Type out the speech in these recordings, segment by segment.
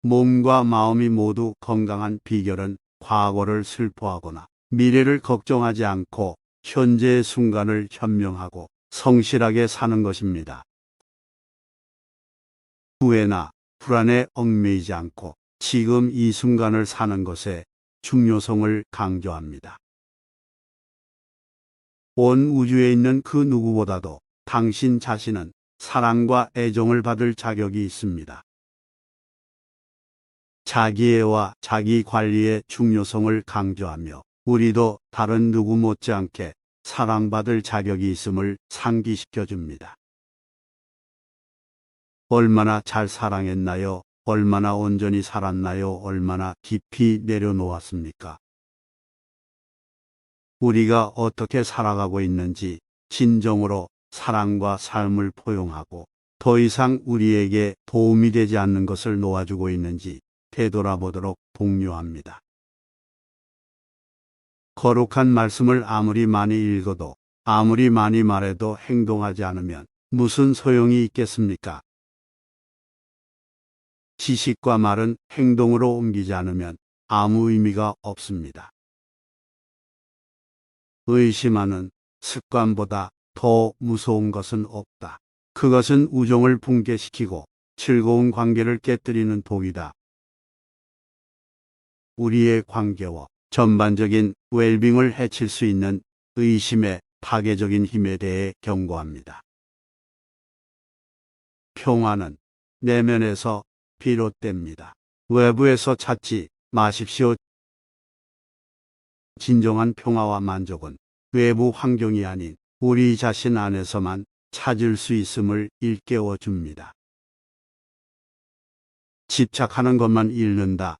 몸과 마음이 모두 건강한 비결은 과거를 슬퍼하거나 미래를 걱정하지 않고 현재의 순간을 현명하고 성실하게 사는 것입니다. 후회나 불안에 얽매이지 않고 지금 이 순간을 사는 것의 중요성을 강조합니다. 온 우주에 있는 그 누구보다도 당신 자신은 사랑과 애정을 받을 자격이 있습니다. 자기애와 자기관리의 중요성을 강조하며 우리도 다른 누구 못지않게 사랑받을 자격이 있음을 상기시켜 줍니다. 얼마나 잘 사랑했나요? 얼마나 온전히 살았나요? 얼마나 깊이 내려놓았습니까? 우리가 어떻게 살아가고 있는지 진정으로 사랑과 삶을 포용하고 더 이상 우리에게 도움이 되지 않는 것을 놓아주고 있는지 되돌아보도록 독려합니다. 거룩한 말씀을 아무리 많이 읽어도 아무리 많이 말해도 행동하지 않으면 무슨 소용이 있겠습니까? 지식과 말은 행동으로 옮기지 않으면 아무 의미가 없습니다. 의심하는 습관보다 더 무서운 것은 없다. 그것은 우정을 붕괴시키고 즐거운 관계를 깨뜨리는 독이다. 우리의 관계와 전반적인 웰빙을 해칠 수 있는 의심의 파괴적인 힘에 대해 경고합니다. 평화는 내면에서 비롯됩니다. 외부에서 찾지 마십시오. 진정한 평화와 만족은 외부 환경이 아닌 우리 자신 안에서만 찾을 수 있음을 일깨워 줍니다. 집착하는 것만 잃는다.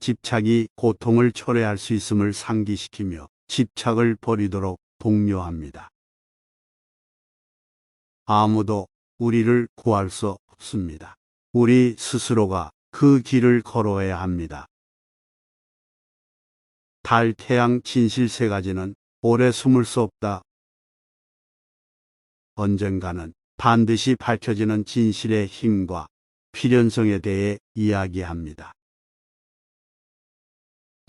집착이 고통을 초래할 수 있음을 상기시키며 집착을 버리도록 독려합니다. 아무도 우리를 구할 수 없습니다. 우리 스스로가 그 길을 걸어야 합니다. 달, 태양, 진실 세 가지는 오래 숨을 수 없다. 언젠가는 반드시 밝혀지는 진실의 힘과 필연성에 대해 이야기합니다.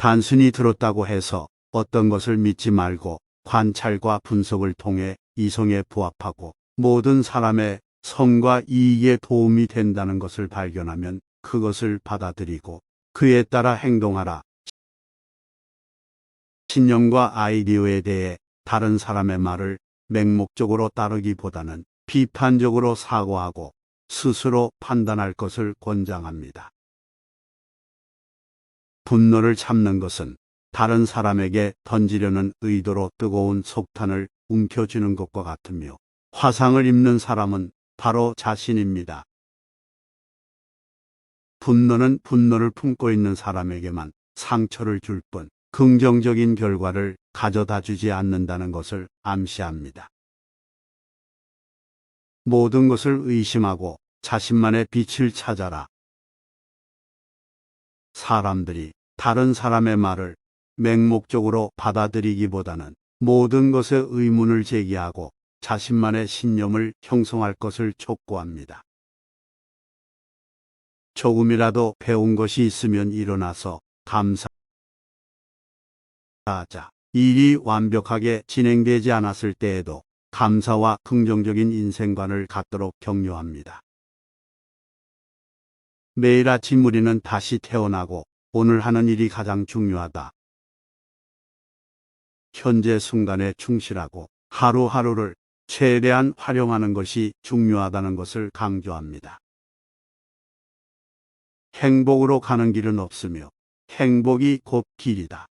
단순히 들었다고 해서 어떤 것을 믿지 말고 관찰과 분석을 통해 이성에 부합하고 모든 사람의 선과 이익에 도움이 된다는 것을 발견하면 그것을 받아들이고 그에 따라 행동하라. 신념과 아이디어에 대해 다른 사람의 말을 맹목적으로 따르기보다는 비판적으로 사고하고 스스로 판단할 것을 권장합니다. 분노를 참는 것은 다른 사람에게 던지려는 의도로 뜨거운 속탄을 움켜쥐는 것과 같으며 화상을 입는 사람은 바로 자신입니다. 분노는 분노를 품고 있는 사람에게만 상처를 줄 뿐 긍정적인 결과를 가져다 주지 않는다는 것을 암시합니다. 모든 것을 의심하고 자신만의 빛을 찾아라. 사람들이 다른 사람의 말을 맹목적으로 받아들이기보다는 모든 것에 의문을 제기하고 자신만의 신념을 형성할 것을 촉구합니다. 조금이라도 배운 것이 있으면 일어나서 감사하자. 일이 완벽하게 진행되지 않았을 때에도 감사와 긍정적인 인생관을 갖도록 격려합니다. 매일 아침 우리는 다시 태어나고 오늘 하는 일이 가장 중요하다. 현재 순간에 충실하고 하루하루를 최대한 활용하는 것이 중요하다는 것을 강조합니다. 행복으로 가는 길은 없으며 행복이 곧 길이다.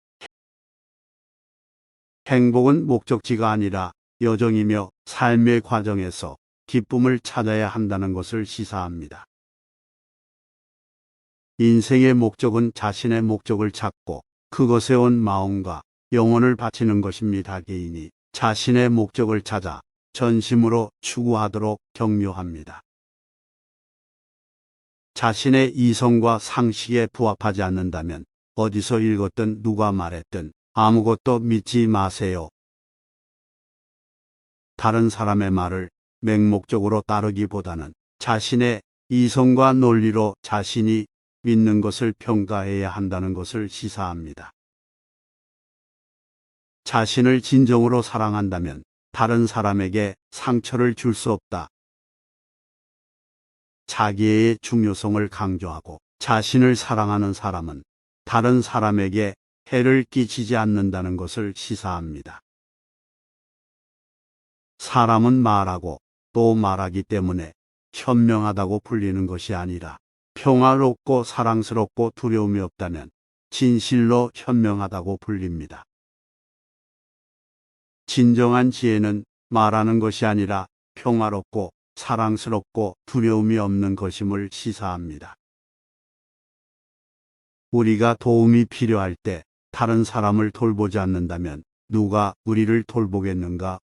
행복은 목적지가 아니라 여정이며 삶의 과정에서 기쁨을 찾아야 한다는 것을 시사합니다. 인생의 목적은 자신의 목적을 찾고 그것에 온 마음과 영혼을 바치는 것입니다. 개인이 자신의 목적을 찾아 전심으로 추구하도록 격려합니다. 자신의 이성과 상식에 부합하지 않는다면 어디서 읽었든 누가 말했든 아무것도 믿지 마세요. 다른 사람의 말을 맹목적으로 따르기보다는 자신의 이성과 논리로 자신이 믿는 것을 평가해야 한다는 것을 시사합니다. 자신을 진정으로 사랑한다면 다른 사람에게 상처를 줄 수 없다. 자기의 중요성을 강조하고 자신을 사랑하는 사람은 다른 사람에게 해를 끼치지 않는다는 것을 시사합니다. 사람은 말하고 또 말하기 때문에 현명하다고 불리는 것이 아니라 평화롭고 사랑스럽고 두려움이 없다면 진실로 현명하다고 불립니다. 진정한 지혜는 말하는 것이 아니라 평화롭고 사랑스럽고 두려움이 없는 것임을 시사합니다. 우리가 도움이 필요할 때 다른 사람을 돌보지 않는다면 누가 우리를 돌보겠는가?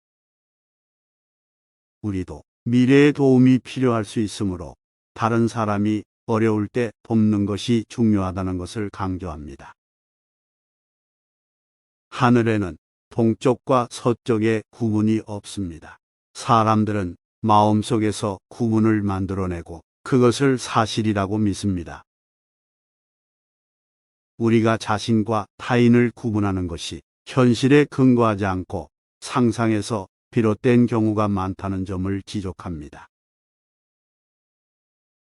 우리도 미래에 도움이 필요할 수 있으므로 다른 사람이 어려울 때 돕는 것이 중요하다는 것을 강조합니다. 하늘에는 동쪽과 서쪽의 구분이 없습니다. 사람들은 마음속에서 구분을 만들어내고 그것을 사실이라고 믿습니다. 우리가 자신과 타인을 구분하는 것이 현실에 근거하지 않고 상상에서 비롯된 경우가 많다는 점을 지적합니다.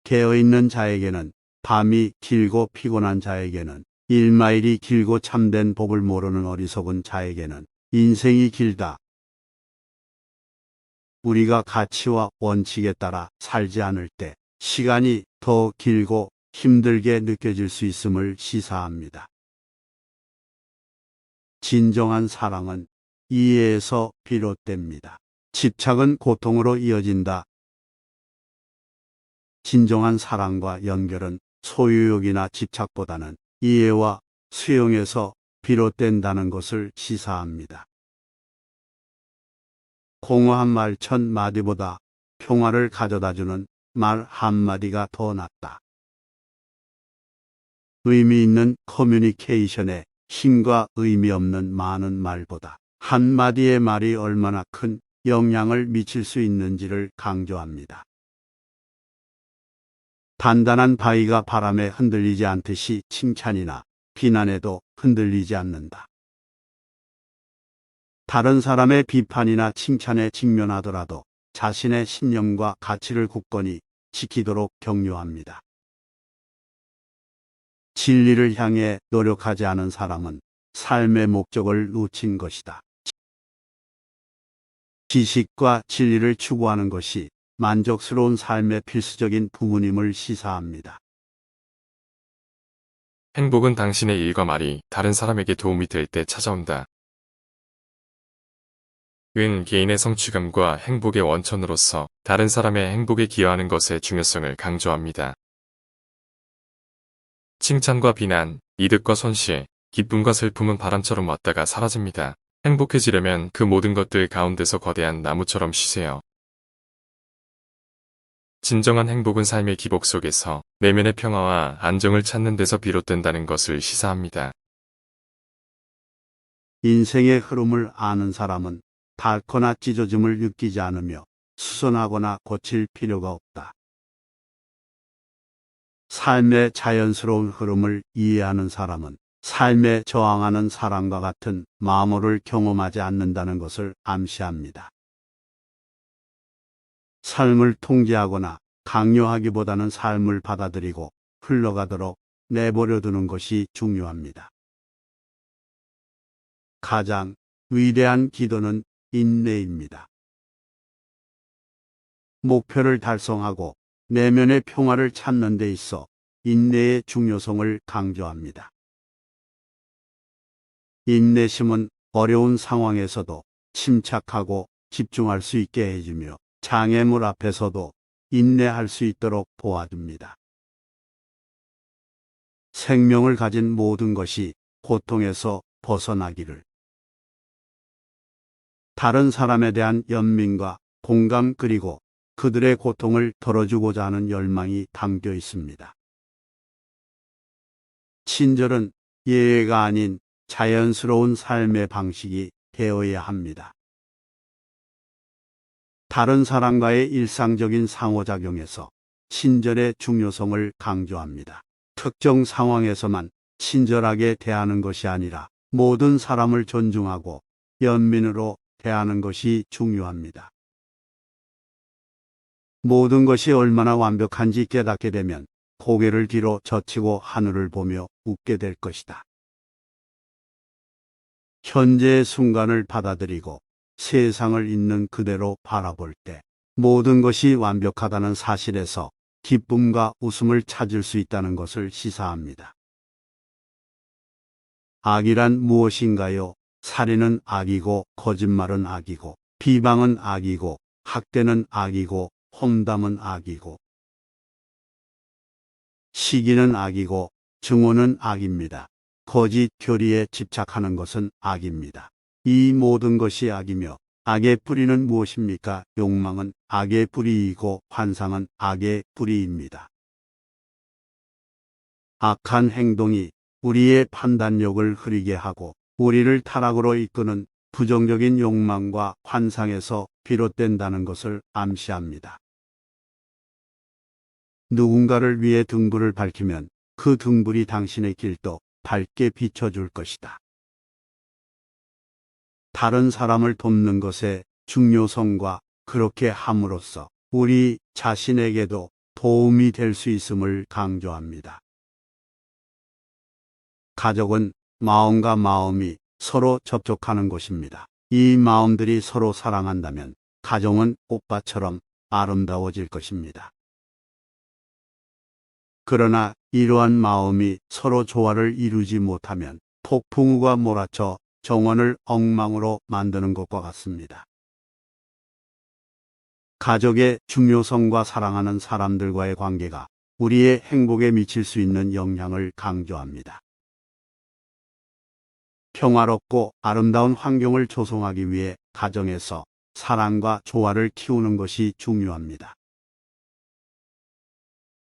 깨어있는 자에게는 밤이 길고 피곤한 자에게는 1마일이 길고 참된 법을 모르는 어리석은 자에게는 인생이 길다. 우리가 가치와 원칙에 따라 살지 않을 때 시간이 더 길고 힘들게 느껴질 수 있음을 시사합니다. 진정한 사랑은 이해에서 비롯됩니다. 집착은 고통으로 이어진다. 진정한 사랑과 연결은 소유욕이나 집착보다는 이해와 수용에서 비롯된다는 것을 시사합니다. 공허한 말 1000마디보다 평화를 가져다주는 말 한마디가 더 낫다. 의미 있는 커뮤니케이션에 힘과 의미 없는 많은 말보다 한마디의 말이 얼마나 큰 영향을 미칠 수 있는지를 강조합니다. 단단한 바위가 바람에 흔들리지 않듯이 칭찬이나 비난에도 흔들리지 않는다. 다른 사람의 비판이나 칭찬에 직면하더라도 자신의 신념과 가치를 굳건히 지키도록 격려합니다. 진리를 향해 노력하지 않은 사람은 삶의 목적을 놓친 것이다. 지식과 진리를 추구하는 것이 만족스러운 삶의 필수적인 부분임을 시사합니다. 행복은 당신의 일과 말이 다른 사람에게 도움이 될 때 찾아온다. 은 개인의 성취감과 행복의 원천으로서 다른 사람의 행복에 기여하는 것의 중요성을 강조합니다. 칭찬과 비난, 이득과 손실, 기쁨과 슬픔은 바람처럼 왔다가 사라집니다. 행복해지려면 그 모든 것들 가운데서 거대한 나무처럼 쉬세요. 진정한 행복은 삶의 기복 속에서 내면의 평화와 안정을 찾는 데서 비롯된다는 것을 시사합니다. 인생의 흐름을 아는 사람은 닳거나 찢어짐을 느끼지 않으며 수선하거나 고칠 필요가 없다. 삶의 자연스러운 흐름을 이해하는 사람은 삶에 저항하는 사람과 같은 마모를 경험하지 않는다는 것을 암시합니다. 삶을 통제하거나 강요하기보다는 삶을 받아들이고 흘러가도록 내버려 두는 것이 중요합니다. 가장 위대한 기도는 인내입니다. 목표를 달성하고 내면의 평화를 찾는 데 있어 인내의 중요성을 강조합니다. 인내심은 어려운 상황에서도 침착하고 집중할 수 있게 해주며 장애물 앞에서도 인내할 수 있도록 도와줍니다. 생명을 가진 모든 것이 고통에서 벗어나기를. 다른 사람에 대한 연민과 공감 그리고 그들의 고통을 덜어주고자 하는 열망이 담겨 있습니다. 친절은 예외가 아닌 자연스러운 삶의 방식이 되어야 합니다. 다른 사람과의 일상적인 상호작용에서 친절의 중요성을 강조합니다. 특정 상황에서만 친절하게 대하는 것이 아니라 모든 사람을 존중하고 연민으로 대하는 것이 중요합니다. 모든 것이 얼마나 완벽한지 깨닫게 되면 고개를 뒤로 젖히고 하늘을 보며 웃게 될 것이다. 현재의 순간을 받아들이고 세상을 있는 그대로 바라볼 때 모든 것이 완벽하다는 사실에서 기쁨과 웃음을 찾을 수 있다는 것을 시사합니다. 악이란 무엇인가요? 살인은 악이고, 거짓말은 악이고, 비방은 악이고, 학대는 악이고, 험담은 악이고, 시기는 악이고, 증오는 악입니다. 거짓 교리에 집착하는 것은 악입니다. 이 모든 것이 악이며 악의 뿌리는 무엇입니까? 욕망은 악의 뿌리이고 환상은 악의 뿌리입니다. 악한 행동이 우리의 판단력을 흐리게 하고 우리를 타락으로 이끄는 부정적인 욕망과 환상에서 비롯된다는 것을 암시합니다. 누군가를 위해 등불을 밝히면 그 등불이 당신의 길도 밝게 비춰줄 것이다. 다른 사람을 돕는 것의 중요성과 그렇게 함으로써 우리 자신에게도 도움이 될 수 있음을 강조합니다. 가족은 마음과 마음이 서로 접촉하는 곳입니다. 이 마음들이 서로 사랑한다면 가정은 꽃밭처럼 아름다워질 것입니다. 그러나 이러한 마음이 서로 조화를 이루지 못하면 폭풍우가 몰아쳐 정원을 엉망으로 만드는 것과 같습니다. 가족의 중요성과 사랑하는 사람들과의 관계가 우리의 행복에 미칠 수 있는 영향을 강조합니다. 평화롭고 아름다운 환경을 조성하기 위해 가정에서 사랑과 조화를 키우는 것이 중요합니다.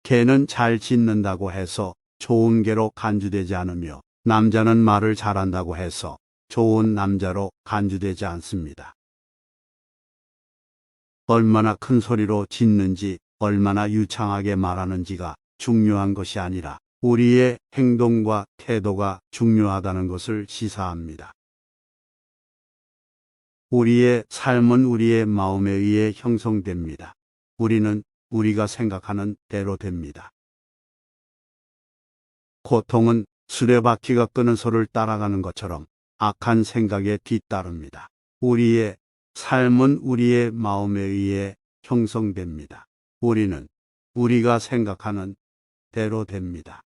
개는 잘 짖는다고 해서 좋은 개로 간주되지 않으며 남자는 말을 잘한다고 해서 좋은 남자로 간주되지 않습니다. 얼마나 큰 소리로 짖는지, 얼마나 유창하게 말하는지가 중요한 것이 아니라 우리의 행동과 태도가 중요하다는 것을 시사합니다. 우리의 삶은 우리의 마음에 의해 형성됩니다. 우리는 우리가 생각하는 대로 됩니다. 고통은 수레바퀴가 끄는 소를 따라가는 것처럼 악한 생각에 뒤따릅니다. 우리의 삶은 우리의 마음에 의해 형성됩니다. 우리는 우리가 생각하는 대로 됩니다.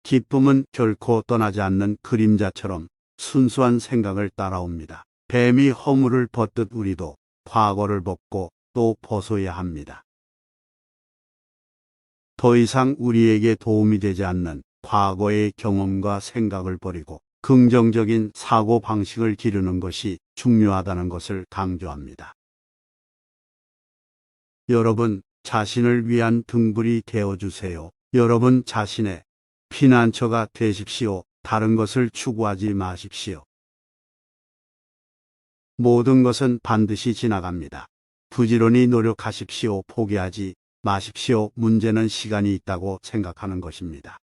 기쁨은 결코 떠나지 않는 그림자처럼 순수한 생각을 따라옵니다. 뱀이 허물을 벗듯 우리도 과거를 벗고 또 벗어야 합니다. 더 이상 우리에게 도움이 되지 않는 과거의 경험과 생각을 버리고 긍정적인 사고 방식을 기르는 것이 중요하다는 것을 강조합니다. 여러분 자신을 위한 등불이 되어주세요. 여러분 자신의 피난처가 되십시오. 다른 것을 추구하지 마십시오. 모든 것은 반드시 지나갑니다. 부지런히 노력하십시오. 포기하지 마십시오. 문제는 시간이 있다고 생각하는 것입니다.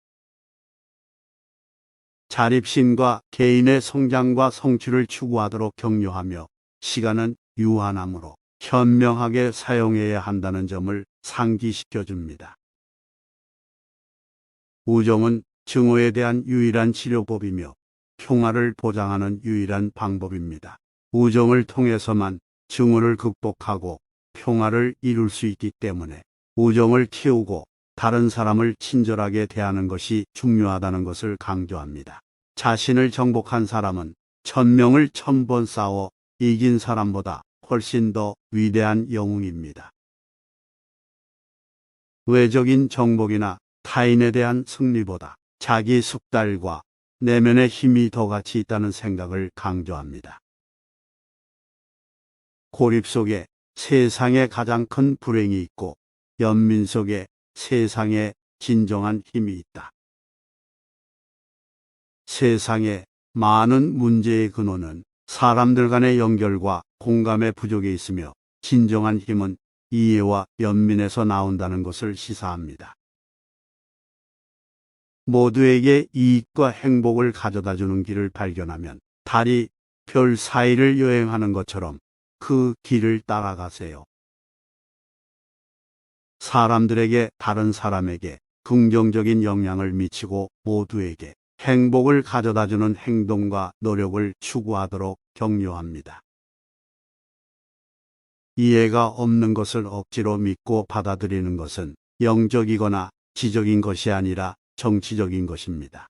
자립심과 개인의 성장과 성취를 추구하도록 격려하며 시간은 유한함으로 현명하게 사용해야 한다는 점을 상기시켜 줍니다. 우정은 증오에 대한 유일한 치료법이며 평화를 보장하는 유일한 방법입니다. 우정을 통해서만 증오를 극복하고 평화를 이룰 수 있기 때문에 우정을 키우고 다른 사람을 친절하게 대하는 것이 중요하다는 것을 강조합니다. 자신을 정복한 사람은 1000명을 1000번 싸워 이긴 사람보다 훨씬 더 위대한 영웅입니다. 외적인 정복이나 타인에 대한 승리보다 자기 숙달과 내면의 힘이 더 가치 있다는 생각을 강조합니다. 고립 속에 세상에 가장 큰 불행이 있고 연민 속에 세상에 진정한 힘이 있다. 세상의 많은 문제의 근원은 사람들 간의 연결과 공감의 부족에 있으며 진정한 힘은 이해와 연민에서 나온다는 것을 시사합니다. 모두에게 이익과 행복을 가져다주는 길을 발견하면 달이 별 사이를 여행하는 것처럼 그 길을 따라가세요. 사람들에게, 다른 사람에게 긍정적인 영향을 미치고 모두에게 행복을 가져다주는 행동과 노력을 추구하도록 격려합니다. 이해가 없는 것을 억지로 믿고 받아들이는 것은 영적이거나 지적인 것이 아니라 정치적인 것입니다.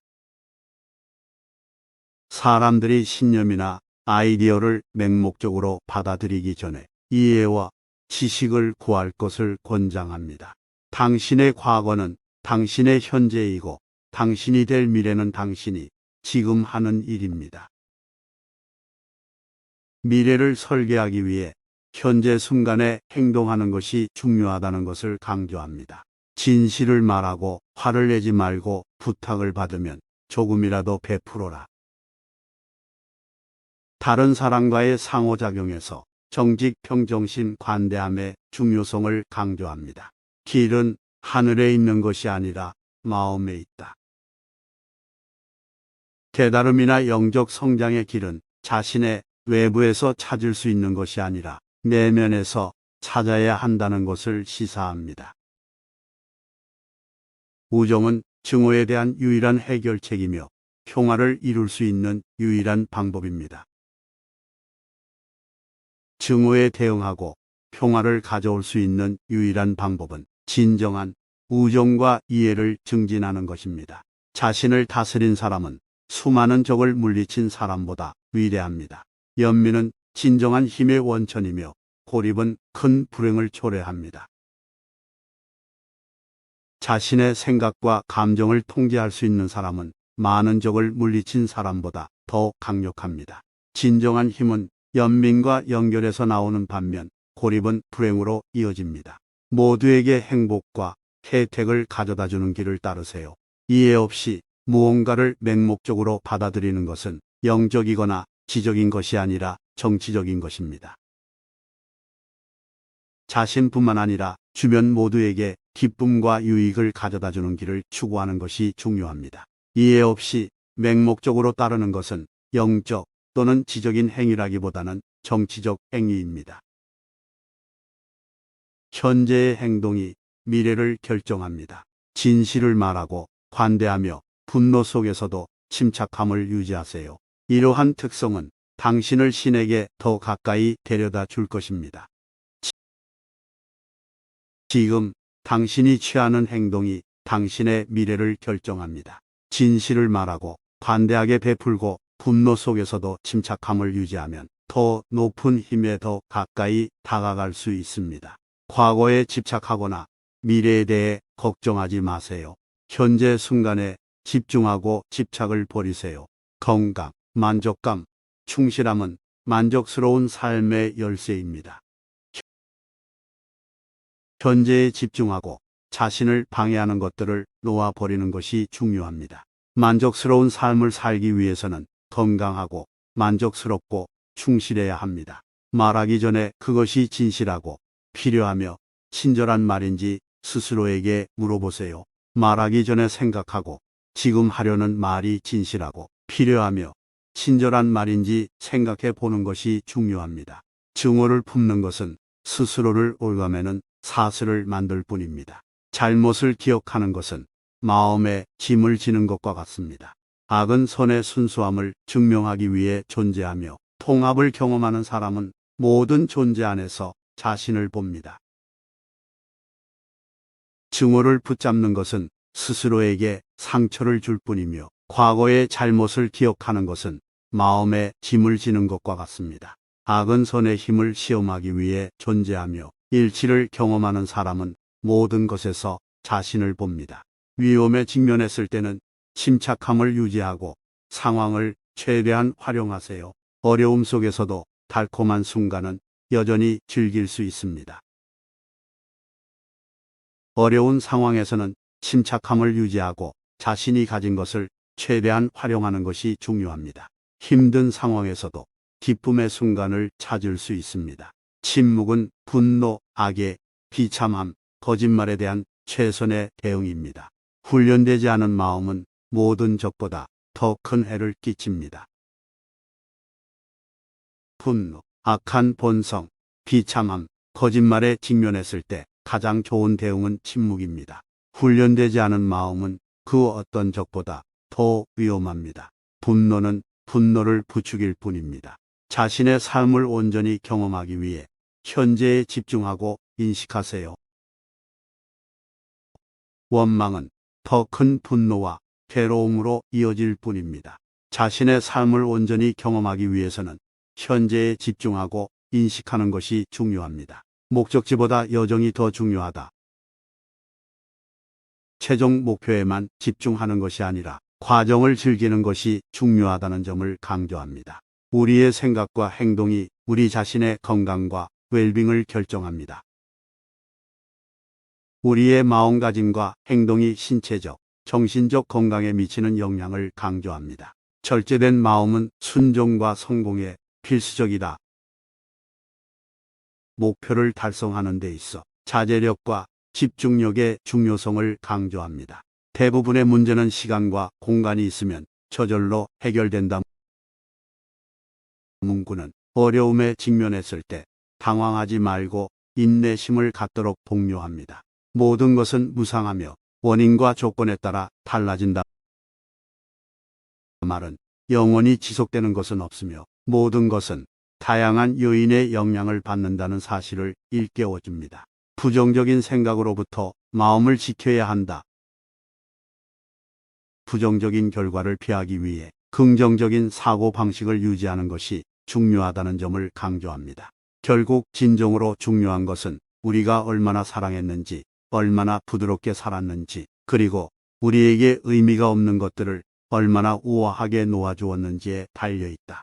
사람들이 신념이나 아이디어를 맹목적으로 받아들이기 전에 이해와 지식을 구할 것을 권장합니다. 당신의 과거는 당신의 현재이고 당신이 될 미래는 당신이 지금 하는 일입니다. 미래를 설계하기 위해 현재 순간에 행동하는 것이 중요하다는 것을 강조합니다. 진실을 말하고 화를 내지 말고 부탁을 받으면 조금이라도 베풀어라. 다른 사람과의 상호작용에서 정직, 평정심, 관대함의 중요성을 강조합니다. 길은 하늘에 있는 것이 아니라 마음에 있다. 깨달음이나 영적 성장의 길은 자신의 외부에서 찾을 수 있는 것이 아니라 내면에서 찾아야 한다는 것을 시사합니다. 우정은 증오에 대한 유일한 해결책이며 평화를 이룰 수 있는 유일한 방법입니다. 증오에 대응하고 평화를 가져올 수 있는 유일한 방법은 진정한 우정과 이해를 증진하는 것입니다. 자신을 다스린 사람은 수많은 적을 물리친 사람보다 위대합니다. 연민은 진정한 힘의 원천이며 고립은 큰 불행을 초래합니다. 자신의 생각과 감정을 통제할 수 있는 사람은 많은 적을 물리친 사람보다 더 강력합니다. 진정한 힘은 연민과 연결해서 나오는 반면 고립은 불행으로 이어집니다. 모두에게 행복과 혜택을 가져다주는 길을 따르세요. 이해 없이 무언가를 맹목적으로 받아들이는 것은 영적이거나 지적인 것이 아니라 정치적인 것입니다. 자신뿐만 아니라 주변 모두에게 기쁨과 유익을 가져다주는 길을 추구하는 것이 중요합니다. 이해 없이 맹목적으로 따르는 것은 영적 또는 지적인 행위라기보다는 정치적 행위입니다. 현재의 행동이 미래를 결정합니다. 진실을 말하고 관대하며 분노 속에서도 침착함을 유지하세요. 이러한 특성은 당신을 신에게 더 가까이 데려다 줄 것입니다. 지금 당신이 취하는 행동이 당신의 미래를 결정합니다. 진실을 말하고 관대하게 베풀고 분노 속에서도 침착함을 유지하면 더 높은 힘에 더 가까이 다가갈 수 있습니다. 과거에 집착하거나 미래에 대해 걱정하지 마세요. 현재 순간에 집중하고 집착을 버리세요. 건강, 만족감, 충실함은 만족스러운 삶의 열쇠입니다. 현재에 집중하고 자신을 방해하는 것들을 놓아버리는 것이 중요합니다. 만족스러운 삶을 살기 위해서는 건강하고 만족스럽고 충실해야 합니다. 말하기 전에 그것이 진실하고 필요하며 친절한 말인지 스스로에게 물어보세요. 말하기 전에 생각하고 지금 하려는 말이 진실하고 필요하며 친절한 말인지 생각해 보는 것이 중요합니다. 증오를 품는 것은 스스로를 올가매는 사슬을 만들 뿐입니다. 잘못을 기억하는 것은 마음에 짐을 지는 것과 같습니다. 악은 선의 순수함을 증명하기 위해 존재하며 통합을 경험하는 사람은 모든 존재 안에서 자신을 봅니다. 증오를 붙잡는 것은 스스로에게 상처를 줄 뿐이며 과거의 잘못을 기억하는 것은 마음에 짐을 지는 것과 같습니다. 악은 선의 힘을 시험하기 위해 존재하며 일치를 경험하는 사람은 모든 것에서 자신을 봅니다. 위험에 직면했을 때는 침착함을 유지하고 상황을 최대한 활용하세요. 어려움 속에서도 달콤한 순간은 여전히 즐길 수 있습니다. 어려운 상황에서는 침착함을 유지하고 자신이 가진 것을 최대한 활용하는 것이 중요합니다. 힘든 상황에서도 기쁨의 순간을 찾을 수 있습니다. 침묵은 분노, 악의 비참함, 거짓말에 대한 최선의 대응입니다. 훈련되지 않은 마음은 모든 적보다 더 큰 해를 끼칩니다. 분노, 악한 본성, 비참함, 거짓말에 직면했을 때 가장 좋은 대응은 침묵입니다. 훈련되지 않은 마음은 그 어떤 적보다 더 위험합니다. 분노는 분노를 부추길 뿐입니다. 자신의 삶을 온전히 경험하기 위해 현재에 집중하고 인식하세요. 원망은 더 큰 분노와 괴로움으로 이어질 뿐입니다. 자신의 삶을 온전히 경험하기 위해서는 현재에 집중하고 인식하는 것이 중요합니다. 목적지보다 여정이 더 중요하다. 최종 목표에만 집중하는 것이 아니라 과정을 즐기는 것이 중요하다는 점을 강조합니다. 우리의 생각과 행동이 우리 자신의 건강과 웰빙을 결정합니다. 우리의 마음가짐과 행동이 신체적, 정신적 건강에 미치는 영향을 강조합니다. 절제된 마음은 순종과 성공에 필수적이다. 목표를 달성하는 데 있어 자제력과 집중력의 중요성을 강조합니다. 대부분의 문제는 시간과 공간이 있으면 저절로 해결된다. 문구는 어려움에 직면했을 때 당황하지 말고 인내심을 갖도록 독려합니다. 모든 것은 무상하며 원인과 조건에 따라 달라진다. 말은 영원히 지속되는 것은 없으며 모든 것은 다양한 요인의 영향을 받는다는 사실을 일깨워줍니다. 부정적인 생각으로부터 마음을 지켜야 한다. 부정적인 결과를 피하기 위해 긍정적인 사고 방식을 유지하는 것이 중요하다는 점을 강조합니다. 결국 진정으로 중요한 것은 우리가 얼마나 사랑했는지, 얼마나 부드럽게 살았는지, 그리고 우리에게 의미가 없는 것들을 얼마나 우아하게 놓아주었는지에 달려있다.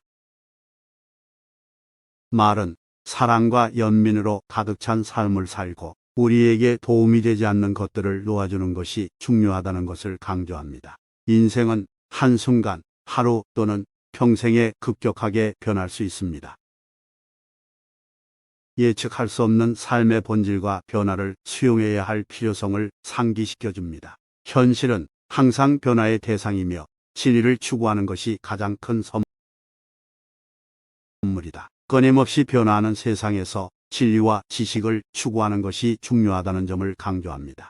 말은 사랑과 연민으로 가득 찬 삶을 살고 우리에게 도움이 되지 않는 것들을 놓아주는 것이 중요하다는 것을 강조합니다. 인생은 한순간, 하루 또는 평생에 급격하게 변할 수 있습니다. 예측할 수 없는 삶의 본질과 변화를 수용해야 할 필요성을 상기시켜줍니다. 현실은 항상 변화의 대상이며 진리를 추구하는 것이 가장 큰 선물이다. 끊임없이 변화하는 세상에서 진리와 지식을 추구하는 것이 중요하다는 점을 강조합니다.